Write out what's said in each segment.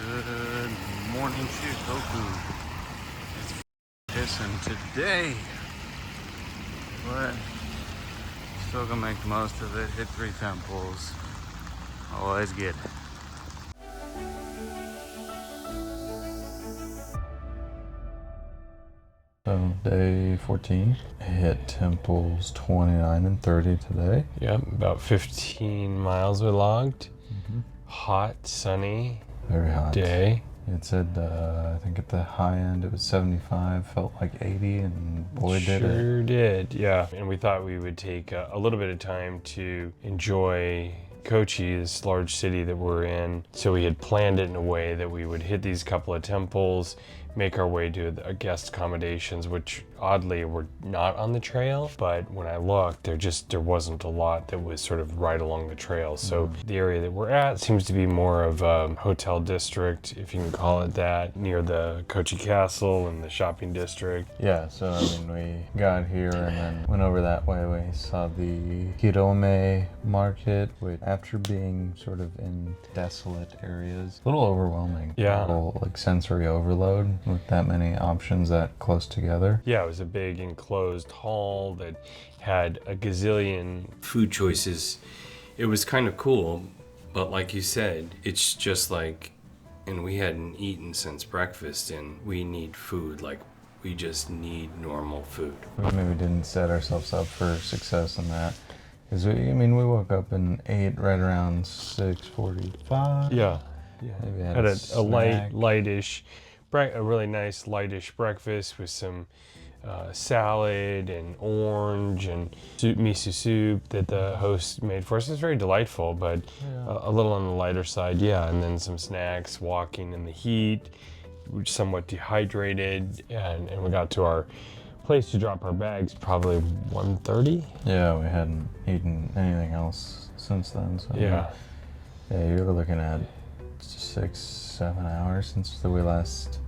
Good morning, Shikoku. It's and today, but still gonna make the most of it. Hit 3 temples. Always get it. So day 14, hit temples 29 and 30 today. Yep, about 15 miles we logged. Hot, sunny Very hot day. It said, I think at the high end it was 75, felt like 80, and boy did it. Sure did, yeah. And we thought we would take a little bit of time to enjoy Kochi, this large city that we're in. So we had planned it in a way that we would hit these couple of temples, make our way to the guest accommodations, which oddly were not on the trail. But when I looked, there wasn't a lot that was sort of right along the trail. So the area that we're at seems to be more of a hotel district, if you can call it that, near the Kochi Castle and the shopping district. Yeah, so I mean, we got here and then went over that way. We saw the Hirome Market, which after being sort of in desolate areas, a little overwhelming. Yeah. A little like sensory overload with that many options that close together. Yeah, it was a big enclosed hall that had a gazillion food choices. It was kind of cool, but like you said, it's just like, and we hadn't eaten since breakfast, and we need food. Like, we just need normal food. We maybe didn't set ourselves up for success in that. Because, we woke up and ate right around 6:45. Yeah. Maybe Had a snack. a really nice lightish breakfast with some salad and orange and miso soup that the host made for us. It's very delightful, but a little on the lighter side, yeah. And then some snacks, walking in the heat, we were somewhat dehydrated, and we got to our place to drop our bags probably 1:30. Yeah, we hadn't eaten anything else since then. So Yeah. You're looking at 6-7 hours since we last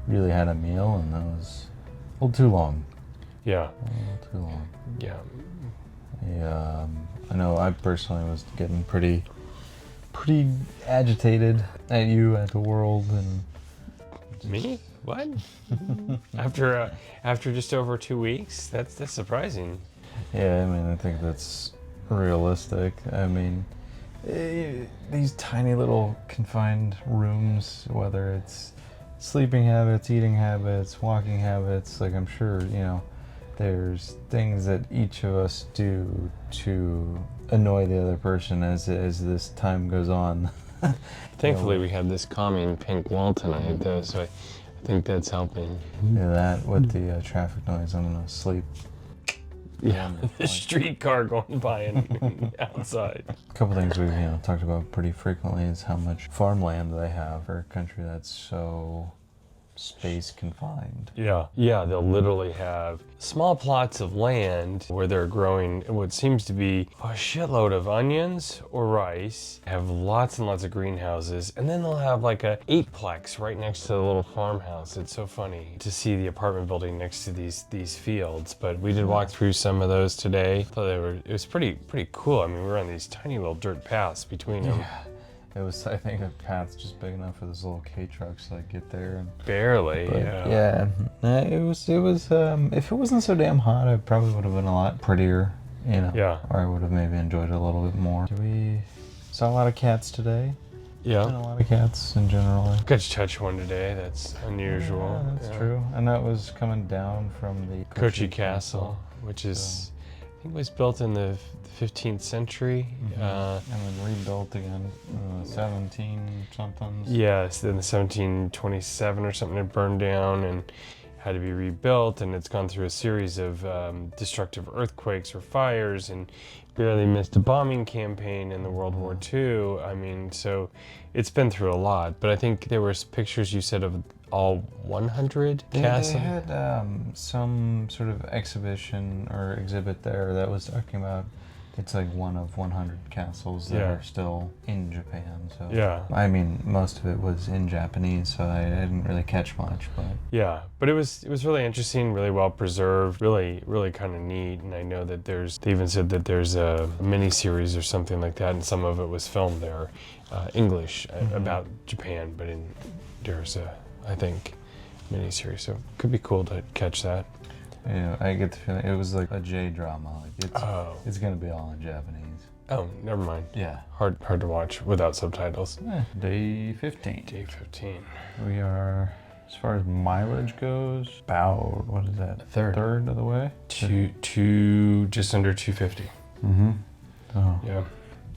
really had a meal, and that was a little too long. Yeah. A little too long. Yeah. I know I personally was getting pretty agitated at you, at the world, and Me? What? After just over 2 weeks? That's surprising. yeah, I think that's realistic. These tiny little confined rooms, whether it's sleeping habits, eating habits, walking habits, like I'm sure, there's things that each of us do to annoy the other person as this time goes on. Thankfully, we have this calming pink wall tonight, though, so I think that's helping. Yeah, that with the traffic noise, I'm gonna sleep. Yeah, the streetcar going by and outside. A couple things we've talked about pretty frequently is how much farmland they have for a country that's so space confined. Yeah, they'll literally have small plots of land where they're growing what seems to be a shitload of onions or rice, have lots and lots of greenhouses, and then they'll have like a 8-plex right next to the little farmhouse. It's so funny to see the apartment building next to these fields, but we did walk through some of those today. Thought it was pretty cool. I mean, we were on these tiny little dirt paths between them. Yeah. It was, I think, a path's just big enough for this little K-truck to get there. And Barely, yeah. It was. If it wasn't so damn hot, it probably would have been a lot prettier, Yeah. Or I would have maybe enjoyed it a little bit more. We saw a lot of cats today. Yeah. And a lot of cats in general. Got to touch one today. That's unusual. Yeah, that's true. And that was coming down from the Kochi Castle, which is, I think, was built in the 15th century. And then rebuilt again in the 17 somethings. Yes, in the 1727 or something, it burned down and had to be rebuilt, and it's gone through a series of destructive earthquakes or fires, and barely missed a bombing campaign in the World War II. I mean, so it's been through a lot, but I think there were pictures you said of all 100 castles. They had some sort of exhibition or exhibit there that was talking about it's like one of 100 castles that are still in Japan. So Yeah. I mean, most of it was in Japanese, so I didn't really catch much, but Yeah, but it was really interesting, really well preserved, really kind of neat. And I know that they even said that there's a mini series or something like that, and some of it was filmed there, English about Japan, but there's a, I think, mini series, so it could be cool to catch that. yeah, I get the feeling it was like a J drama. Like it's gonna be all in Japanese. Oh, never mind. Yeah. Hard to watch without subtitles. Day 15. Day 15. We are, as far as mileage goes, about, what is that? Third of the way? Just under 250. Mm-hmm. Oh, Yeah.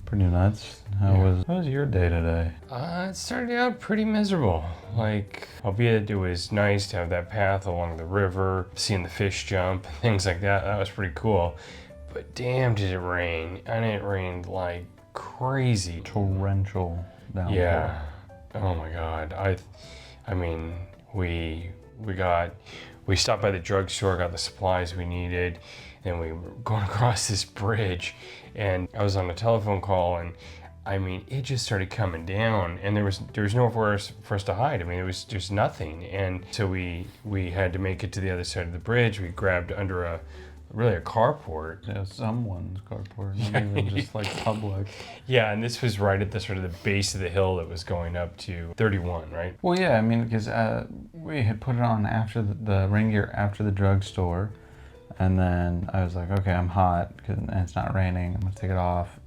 pretty nuts. How was your day today? It started out pretty miserable. Like, albeit it was nice to have that path along the river, seeing the fish jump, things like that. That was pretty cool. But damn, did it rain. And it rained like crazy. Torrential downpour. Yeah. Oh my God. I mean, we stopped by the drugstore, got the supplies we needed, and we were going across this bridge, and I was on a telephone call, and I mean, it just started coming down, and there was nowhere for us to hide. I mean, it was just nothing, and so we had to make it to the other side of the bridge. We grabbed under a carport. Yeah, someone's carport, not even just like public. Yeah, and this was right at the sort of the base of the hill that was going up to 31, right? Well, yeah, I mean, because we had put it on after the rain gear after the drugstore, and then I was like, okay, I'm hot, and it's not raining, I'm gonna take it off,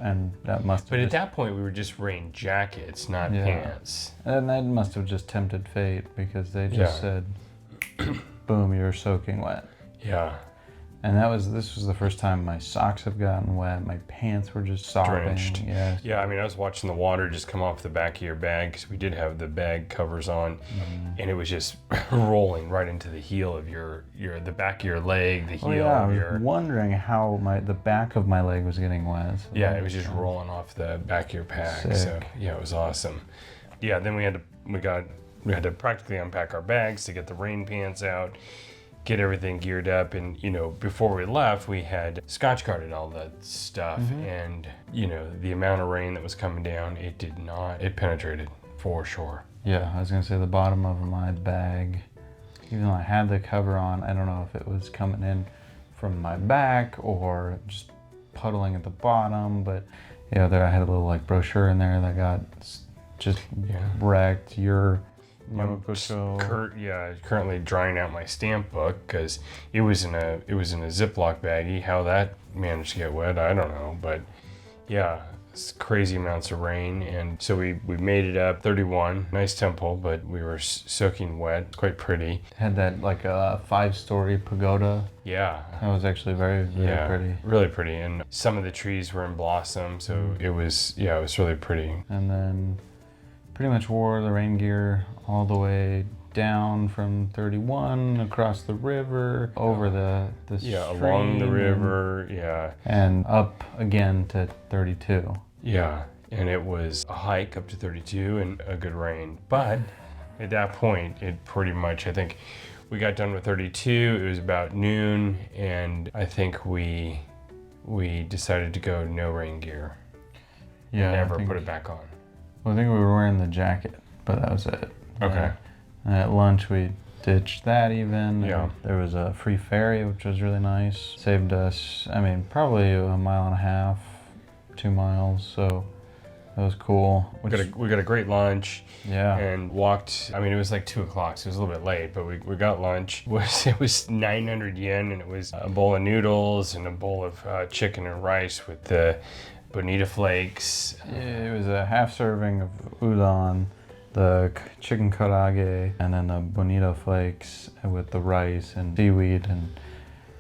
and that must have But at that point, we were just wearing jackets, not pants. And that must have just tempted fate, because they just said, boom, you're soaking wet. Yeah. And this was the first time my socks have gotten wet. My pants were just sopping. Drenched. Yeah. Yeah, I mean, I was watching the water just come off the back of your bag, because we did have the bag covers on, and it was just rolling right into the heel of the back of your leg, the heel of your... I was wondering how the back of my leg was getting wet. So yeah, it was just rolling off the back of your pack. Sick. So yeah, it was awesome. Yeah, then we had to practically unpack our bags to get the rain pants out, get everything geared up, and before we left we had scotch guarded all that stuff, and the amount of rain that was coming down, it penetrated for sure. Yeah, I was gonna say the bottom of my bag, even though I had the cover on, I don't know if it was coming in from my back or just puddling at the bottom, but there I had a little like brochure in there that got just wrecked. I'm currently drying out my stamp book, because it was in a Ziploc baggie. How that managed to get wet, I don't know, but yeah, it's crazy amounts of rain, and so we made it up. 31, nice temple, but we were soaking wet. Quite pretty. Had that like a 5-story pagoda. Yeah, that was actually very pretty. Really pretty, and some of the trees were in blossom, so it was really pretty. And then pretty much wore the rain gear all the way down from 31 across the river, over the stream, along the river, and up again to 32. Yeah, and it was a hike up to 32 and a good rain. But at that point, it pretty much, I think we got done with 32. It was about noon, and I think we decided to go no rain gear. Yeah, never put it back on. Well, I think we were wearing the jacket, but that was it. Okay. And at lunch, we ditched that even. Yeah. There was a free ferry, which was really nice. Saved us, probably a mile and a half, 2 miles, so that was cool. We got a great lunch. Yeah. And walked, it was like 2 o'clock, so it was a little bit late, but we got lunch. It was 900 yen, and it was a bowl of noodles and a bowl of chicken and rice with the bonito flakes. Yeah, it was a half serving of udon, the chicken karaage, and then the bonito flakes with the rice and seaweed, and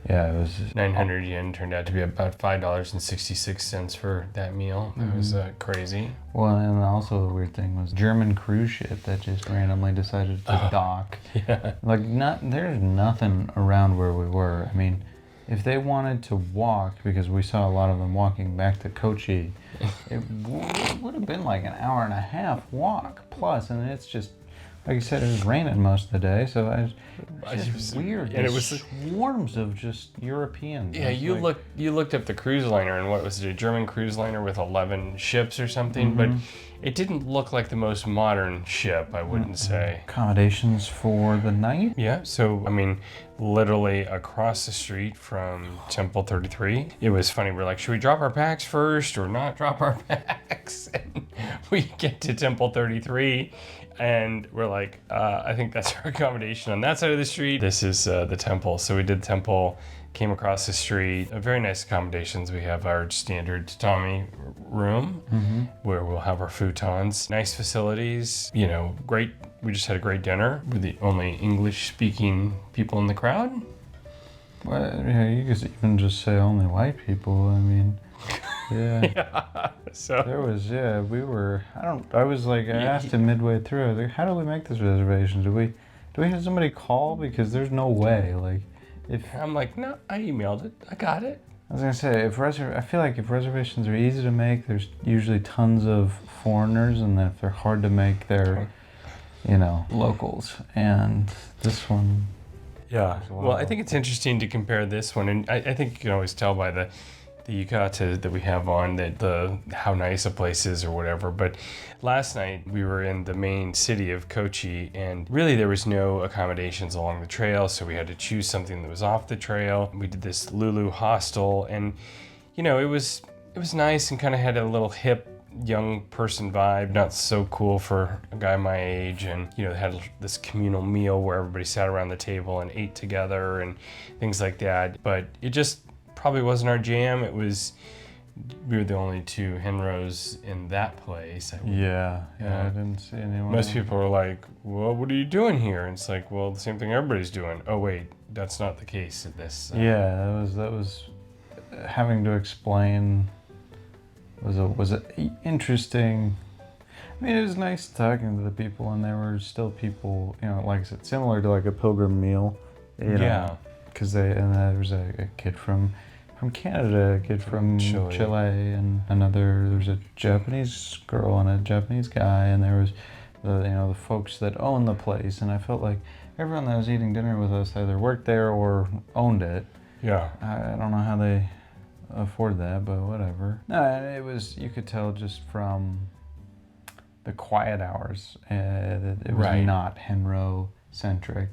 it was 900 yen turned out to be about $5.66 for that meal. That was crazy. Well, and also the weird thing was German cruise ship that just randomly decided to dock. Yeah. There's nothing around where we were. If they wanted to walk, because we saw a lot of them walking back to Kochi, it would have been like an hour and a half walk plus, and it's just, like you said, it was raining most of the day, so it was weird. And it was swarms of just Europeans. Yeah, you looked up the cruise liner, and what was it, a German cruise liner with 11 ships or something, but it didn't look like the most modern ship, I wouldn't say. Accommodations for the night? Yeah, so I mean, literally across the street from Temple 33. It was funny, we're like, should we drop our packs first or not drop our packs? And we get to Temple 33 and we're like, I think that's our accommodation on that side of the street. This is the temple. So we did temple, came across the street. Very nice accommodations. We have our standard tatami room where we'll have our futons. Nice facilities, you know, great. We just had a great dinner. We're the only English speaking people in the crowd. Well, yeah, you could even just say only white people. I mean, yeah. Yeah. So There was, yeah, we were, I was like, I asked him midway through, I was like, how do we make this reservation? Do we have somebody call? Because there's no way, like, if... I'm like, no, I emailed it. I got it. I was gonna say, I feel like if reservations are easy to make, there's usually tons of foreigners, and then if they're hard to make, they're, you know, locals. And this one... Yeah. Well, I think it's interesting to compare this one, and I think you can always tell by the yukata that we have on that how nice a place is or whatever. But last night we were in the main city of Kochi, and really there was no accommodations along the trail, so we had to choose something that was off the trail. We did this Lulu hostel, and you know, it was nice and kind of had a little hip young person vibe, not so cool for a guy my age, and you know, they had this communal meal where everybody sat around the table and ate together and things like that. But it just probably wasn't our jam. We were the only two Henros in that place. Yeah, I didn't see anyone. Most people were like, well, what are you doing here? And it's like, well, the same thing everybody's doing. Oh wait, that's not the case at this. Yeah, that was having to explain was interesting. I mean, it was nice talking to the people, and there were still people, you know, like I said, similar to like a pilgrim meal, you know, Yeah. because there was a kid from Canada, a kid from Chile, and there was a Japanese girl and a Japanese guy, and there was the folks that own the place, and I felt like everyone that was eating dinner with us either worked there or owned it. Yeah. I don't know how they afford that, but whatever. No, it was, you could tell just from the quiet hours, it was Right. not Henro centric.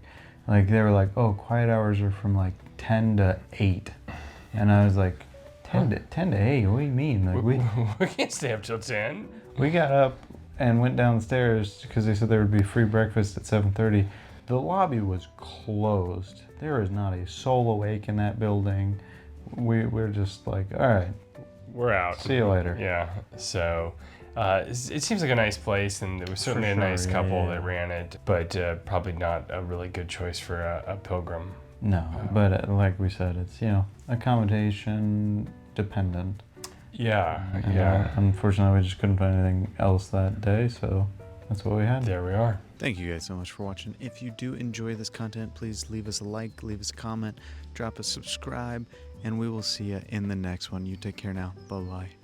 Like they were like, oh, quiet hours are from like 10 to 8. And I was like, 10 to 8, what do you mean? Like We can't stay up till 10. we got up and went downstairs because they said there would be free breakfast at 7:30. The lobby was closed. There is not a soul awake in that building. We're just like, all right, We're out. see you later. Yeah. So it seems like a nice place, and there was certainly a nice sure, couple yeah. that ran it, but probably not a really good choice for a pilgrim. No, but like we said, it's, you know, accommodation dependent. Yeah. And, Yeah. unfortunately, we just couldn't find anything else that day, so that's what we had. There we are. Thank you guys so much for watching. If you do enjoy this content, please leave us a like, leave us a comment, drop a subscribe, and we will see you in the next one. You take care now. Bye-bye.